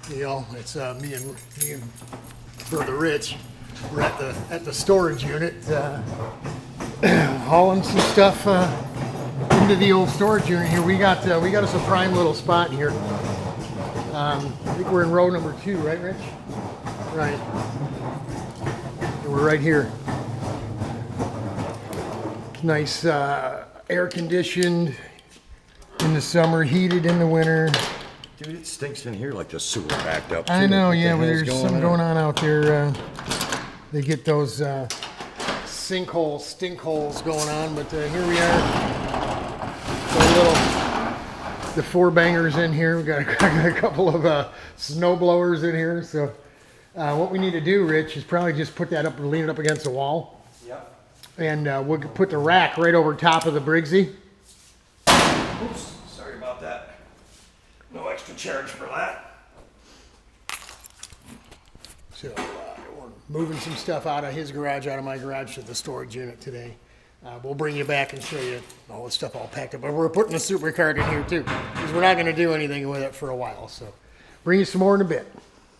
It's me and brother Rich. We're at the storage unit, hauling some stuff into the old storage unit here. We got us a prime little spot here. I think we're in row number 2, right, Rich? Right. And we're right here. Nice, air conditioned in the summer, heated in the winter. Dude, it stinks in here like the sewer backed up. I know, What the yeah, but hell's there's something going on out there. They get those sinkholes, stink holes going on, but here we are. The 4-bangers in here. We got a couple of snow blowers in here. So what we need to do, Rich, is probably just put that up and lean it up against the wall. Yep. And we'll put the rack right over top of the Briggsy. Oops, sorry about that. No extra charge for that. So we're moving some stuff out of his garage, out of my garage to the storage unit today. We'll bring you back and show you all the stuff all packed up. But we're putting a supercard in here too, because we're not going to do anything with it for a while. So bring you some more in a bit.